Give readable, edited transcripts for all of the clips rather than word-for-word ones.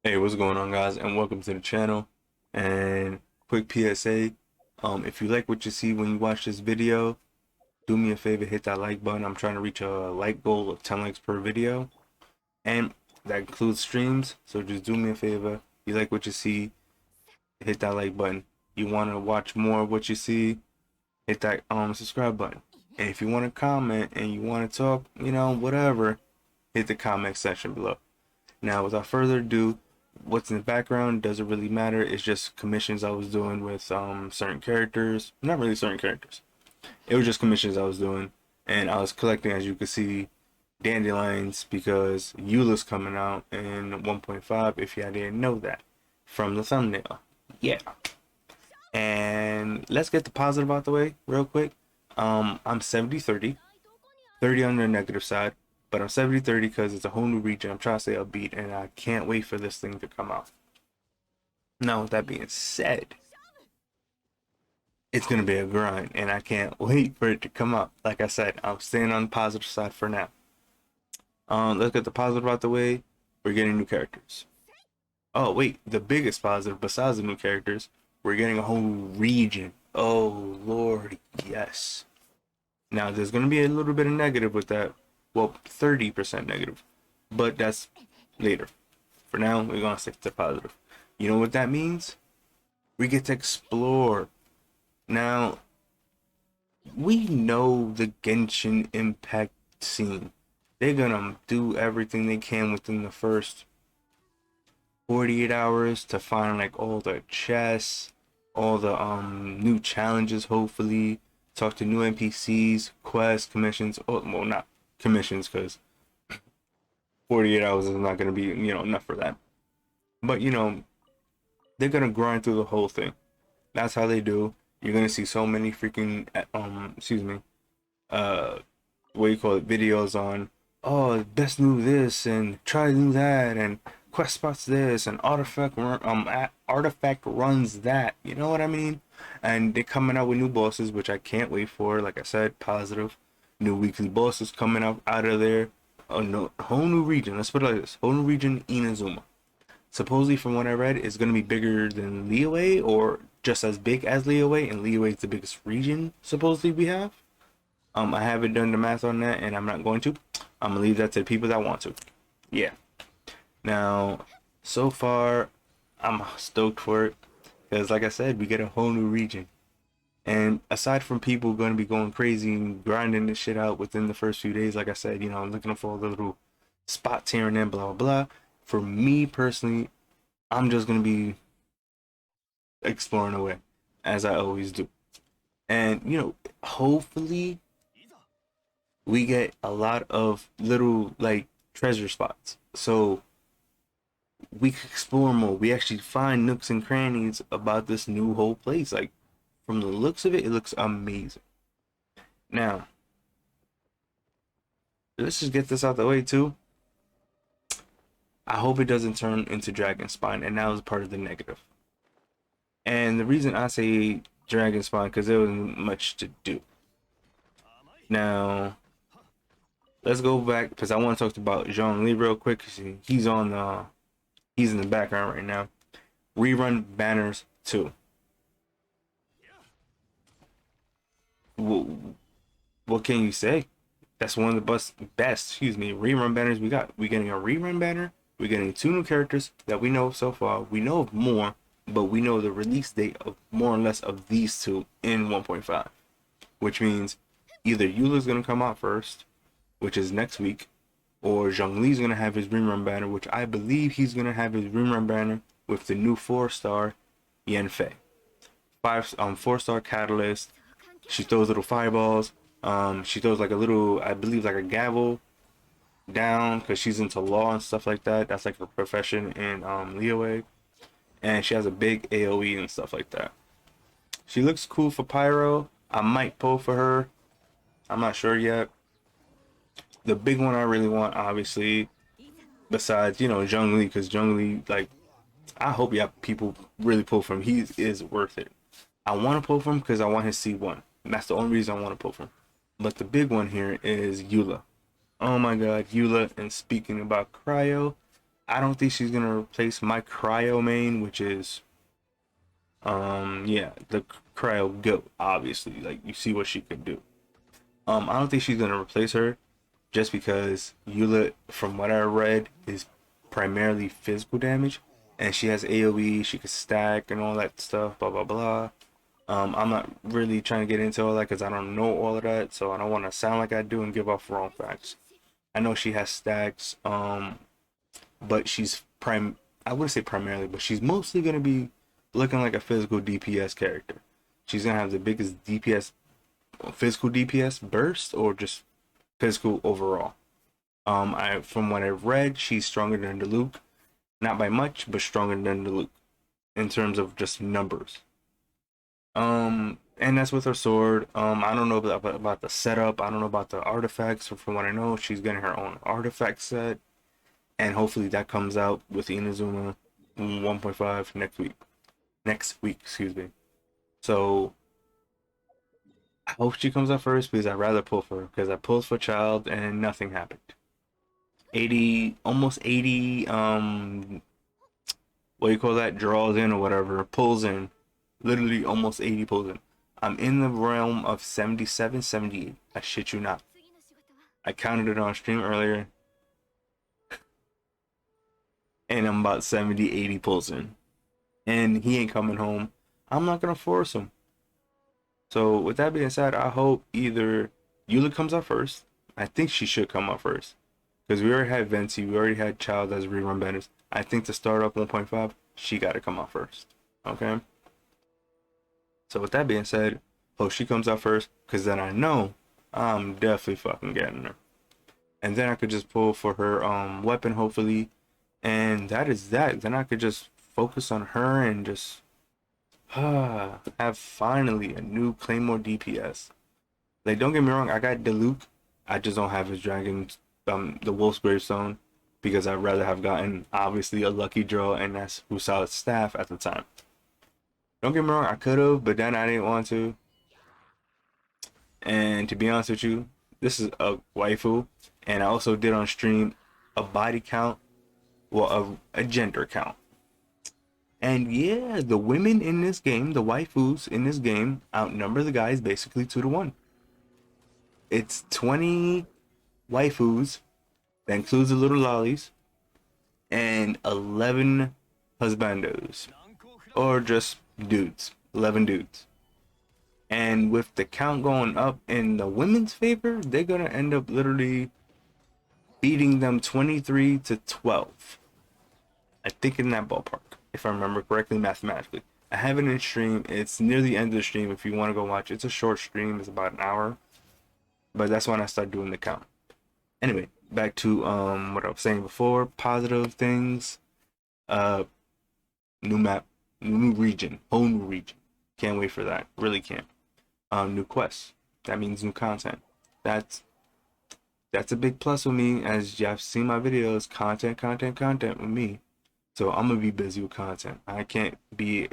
Hey, what's going on, guys, and welcome to the channel. And quick PSA, if you like what you see when you watch this video, do me a favor, hit that like button. I'm trying to reach a like goal of 10 likes per video, and that includes streams. So just do me a favor, you like what you see, hit that like button. You want to watch more of what you see, hit that subscribe button. And if you want to comment and you want to talk, whatever, hit the comment section below. Now, without further ado, what's in the background doesn't really matter. It's just commissions I was doing with certain characters. Not really certain characters. It was just commissions I was doing, and I was collecting, as you can see, dandelions because Eula's coming out in 1.5. If you didn't know that from the thumbnail, yeah. And let's get the positive out the way real quick. I'm 70-30, 30 on the negative side. But I'm 70-30 because it's a whole new region. I'm trying to stay upbeat, and I can't wait for this thing to come out. Now, with that being said, it's going to be a grind, and I can't wait for it to come out. Like I said, I'm staying on the positive side for now. Let's get the positive out the way. We're getting new characters. Oh, wait, the biggest positive, besides the new characters, we're getting a whole region. Oh, Lord, yes. Now, there's going to be a little bit of negative with that. Well, 30% negative, but that's later. For now, we're gonna stick to positive. You know what that means? We get to explore. Now, we know the Genshin Impact scene. They're gonna do everything they can within the first 48 hours to find like all the chests, all the new challenges, hopefully. Talk to new NPCs, quests, commissions. Oh, well, not commissions, because 48 hours is not going to be enough for that, but they're going to grind through the whole thing. That's how they do. You're going to see so many freaking excuse me, what do you call it, videos on, oh, best move this and try to do that, and quest spots this, and artifact runs that, you know what I mean? And they're coming out with new bosses, which I can't wait for. Like I said, positive. New weekly bosses coming out of there. Oh no, whole new region. Let's put it like this: whole new region, Inazuma. Supposedly, from what I read, it's gonna be bigger than Liyue, or just as big as Liyue, and Liyue is the biggest region supposedly we have. I haven't done the math on that, and I'm not going to. I'm gonna leave that to the people that want to. Yeah. Now, so far, I'm stoked for it because, like I said, we get a whole new region. And aside from people going to be going crazy and grinding this shit out within the first few days, like I said, I'm looking for all the little spots here and there, blah, blah, blah. For me personally, I'm just going to be exploring away, as I always do. And, hopefully we get a lot of little, like, treasure spots. So we can explore more. We actually find nooks and crannies about this new whole place. Like, from the looks of it, it looks amazing. Now, let's just get this out the way too. I hope it doesn't turn into Dragon Spine, and that was part of the negative. And the reason I say Dragon Spine, because there wasn't much to do. Now, let's go back, because I want to talk about Zhongli real quick. He's in the background right now. Rerun banners 2. What can you say? That's one of the best rerun banners we got. We're getting a rerun banner. We're getting 2 new characters that we know of so far. We know of more, but we know the release date of more or less of these 2 in 1.5, which means either Eula's gonna come out first, which is next week, or Zhongli's gonna have his rerun banner, which I believe he's gonna have his rerun banner with the new 4-star Yanfei, 4-star catalyst. She throws little fireballs. She throws like a little, I believe, like a gavel down, because she's into law and stuff like that. That's like her profession in Liyue. And she has a big AoE and stuff like that. She looks cool for Pyro. I might pull for her. I'm not sure yet. The big one I really want, obviously, besides, Zhongli, because Zhongli, like, I hope people really pull from him. He is worth it. I want to pull from him because I want his C1. That's the only reason I want to pull from. But the big one here is Eula. Oh my god, Eula. And speaking about Cryo, I don't think she's gonna replace my cryo main, which is yeah, the cryo goat, obviously. Like, you see what she could do. I don't think she's gonna replace her just because Eula, from what I read, is primarily physical damage, and she has AoE, she could stack and all that stuff, blah blah blah. I'm not really trying to get into all that because I don't know all of that, so I don't want to sound like I do and give off wrong facts. I know she has stacks, but she's prime. I wouldn't say primarily, but she's mostly gonna be looking like a physical DPS character. She's gonna have the biggest DPS, physical DPS burst, or just physical overall. I from what I've read, she's stronger than the Luke, not by much, but stronger than the Luke in terms of just numbers. And that's with her sword. I don't know about the setup. I don't know about the artifacts. So from what I know, she's getting her own artifact set, and hopefully that comes out with Inazuma 1.5 next week. Next week, excuse me. So I hope she comes out first because I'd rather pull for her because I pulled for Child and nothing happened. 80, almost 80. What do you call that? Draws in or whatever, pulls in. Literally almost 80 pulls in. I'm in the realm of 77, 78. I shit you not. I counted it on stream earlier. And I'm about 70, 80 pulls in. And he ain't coming home. I'm not going to force him. So with that being said, I hope either Eula comes out first. I think she should come out first. Because we already had Venti. We already had Child as rerun banners. I think to start up 1.5, she got to come out first. Okay? So with that being said, hope she comes out first, because then I know I'm definitely fucking getting her. And then I could just pull for her weapon, hopefully. And that is that. Then I could just focus on her and just have finally a new Claymore DPS. Like, don't get me wrong, I got Diluc. I just don't have his dragon, the Wolf's Gravestone, because I'd rather have gotten, obviously, a lucky draw, and that's Usa's staff at the time. Don't get me wrong, I could have, but then I didn't want to. And to be honest with you, this is a waifu, and I also did on stream a body count, well, a gender count. And yeah, the women in this game, the waifus in this game, outnumber the guys basically 2-1. It's 20 waifus, that includes the little lollies, and 11 husbandos, or just dudes, 11 dudes. And with the count going up in the women's favor, they're gonna end up literally beating them 23-12. I think in that ballpark, if I remember correctly mathematically. I have it in stream. It's near the end of the stream if you want to go watch. It's a short stream. It's about an hour. But that's when I start doing the count. Anyway, back to what I was saying before. Positive things. New map, new region, whole new region. Can't wait for that. Really can't. New quests. That means new content. That's a big plus with me, as y'all seen my videos. Content with me. So I'm gonna be busy with content. I can't be,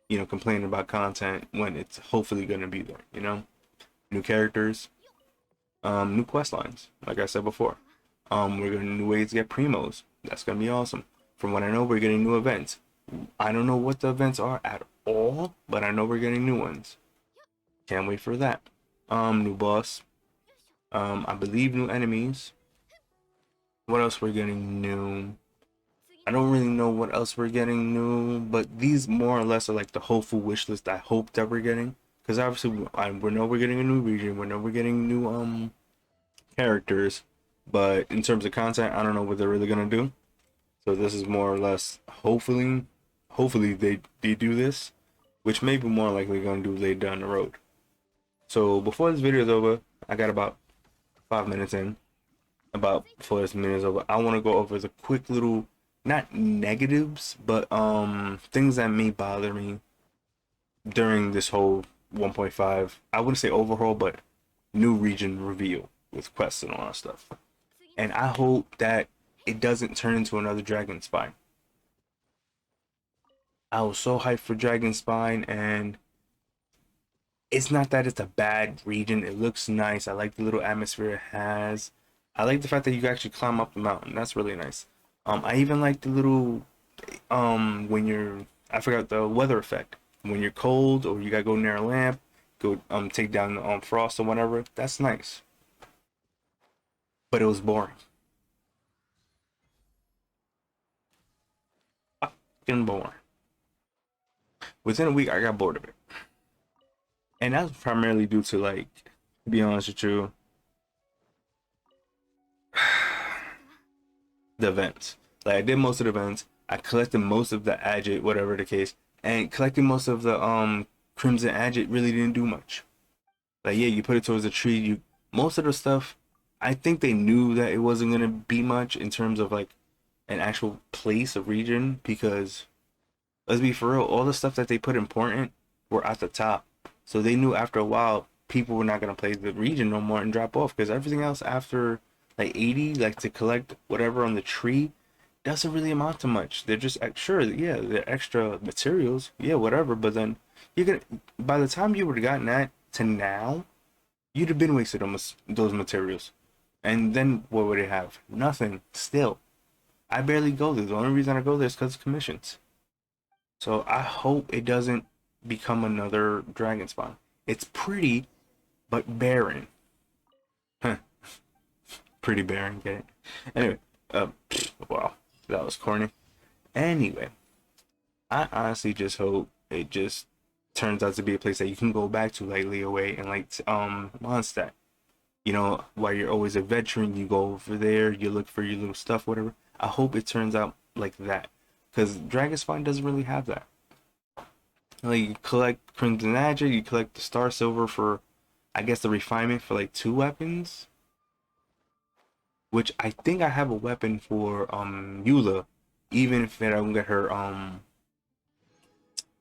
complaining about content when it's hopefully gonna be there. New characters, new quest lines. Like I said before, we're getting new ways to get primos. That's gonna be awesome. From what I know, we're getting new events. I don't know what the events are at all, but I know we're getting new ones. Can't wait for that. New boss. I believe new enemies. What else we're getting new? I don't really know what else we're getting new, but these more or less are like the hopeful wish list I hope that we're getting. Because obviously, we know we're getting a new region. We know we're getting new characters, but in terms of content, I don't know what they're really gonna do. So this is more or less hopefully they do this, which may be more likely gonna do later down the road. So before this video is over, I got about 5 minutes in. About before this minute is over, I want to go over the quick little, not negatives, but things that may bother me during this whole 1.5, I wouldn't say overhaul, but new region reveal with quests and all that stuff. And I hope that it doesn't turn into another Dragon Spine. I was so hyped for Dragon Spine, and it's not that it's a bad region. It looks nice. I like the little atmosphere it has. I like the fact that you can actually climb up the mountain. That's really nice. I even like the little when you're, I forgot the weather effect. When you're cold or you gotta go near a lamp, go take down the frost or whatever. That's nice. But it was boring. Fucking boring. Within a week I got bored of it. And that's primarily due to, like, to be honest with you, the events. Like, I did most of the events. I collected most of the agate, whatever the case, and collecting most of the crimson agate really didn't do much. Like, yeah, you put it towards a tree. You Most of the stuff, I think they knew that it wasn't gonna be much in terms of like an actual place of region, because let's be for real, all the stuff that they put important were at the top. So they knew after a while people were not gonna play the region no more and drop off, because everything else after like 80, like to collect whatever on the tree, doesn't really amount to much. They're just sure, yeah, they're extra materials, yeah, whatever. But then you're gonna, by the time you would have gotten that to now, you'd have been wasted on those materials. And then what would it have? Nothing. Still, I barely go there. The only reason I go there is because of commissions. So I hope it doesn't become another dragon spawn. It's pretty, but barren. Huh. Pretty barren, get it? Anyway, wow, that was corny. Anyway, I honestly just hope it just turns out to be a place that you can go back to, like Leeway and like Mondstadt. You know, while you're always adventuring, you go over there, you look for your little stuff, whatever. I hope it turns out like that, because Dragon Spawn doesn't really have that. Like, you collect Crimson Agate, you collect the Star Silver for, I guess, the refinement for like 2 weapons, which I think I have a weapon for Eula, even if I don't get her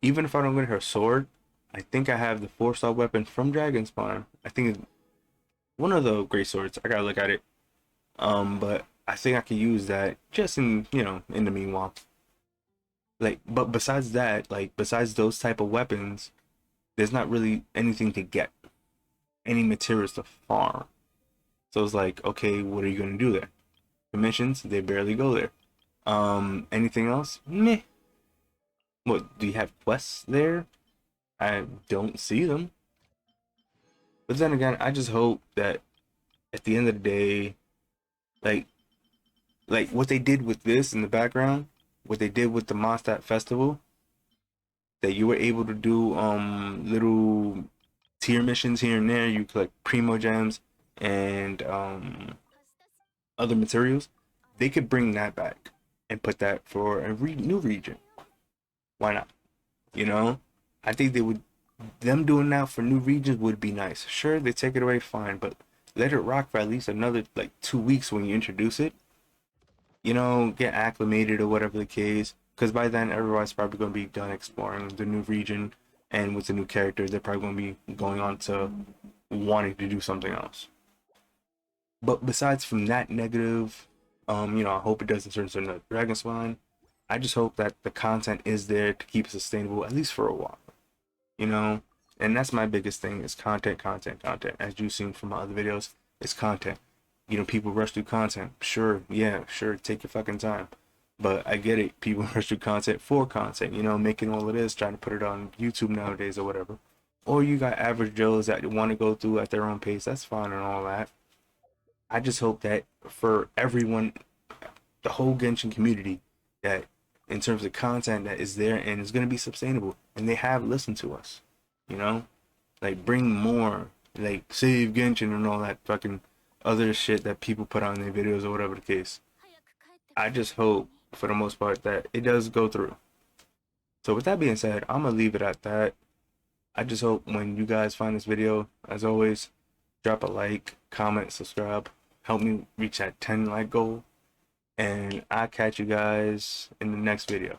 even if I don't get her sword. I think I have the 4-star weapon from Dragon Spawn. I think it's one of the great swords. I gotta look at it. But I think I can use that just in, in the meanwhile. Like, but besides that, like, besides those type of weapons, there's not really anything to get, any materials to farm. So it's like, okay, what are you gonna do there? The missions, they barely go there. Anything else? Meh. What, do you have quests there? I don't see them. But then again, I just hope that at the end of the day, like what they did with this in the background, what they did with the Mondstadt Festival, that you were able to do little tier missions here and there. You collect primo gems and other materials. They could bring that back and put that for a new region. Why not? You know, I think they would. Them doing that for new regions would be nice. Sure, they take it away, fine, but let it rock for at least another like 2 weeks when you introduce it. Get acclimated or whatever the case. Because by then, everyone's probably going to be done exploring the new region, and with the new characters, they're probably going to be going on to wanting to do something else. But besides from that negative, I hope it doesn't turn into another Dragon Spawn. I just hope that the content is there to keep it sustainable, at least for a while. You know, and that's my biggest thing is content, content, content. As you've seen from my other videos, it's content. People rush through content. Sure, yeah, sure, take your fucking time. But I get it. People rush through content for content, making all of this, trying to put it on YouTube nowadays or whatever. Or you got average Joes that want to go through at their own pace. That's fine and all that. I just hope that for everyone, the whole Genshin community, that in terms of content that is there and is going to be sustainable, and they have listened to us, you know, like bring more, like save Genshin and all that fucking other shit that people put on their videos or whatever the case. I just hope for the most part that it does go through. So with that being said, I'm gonna leave it at that. I just hope when you guys find this video, as always, drop a like, comment, subscribe, help me reach that 10 like goal, and I'll catch you guys in the next video.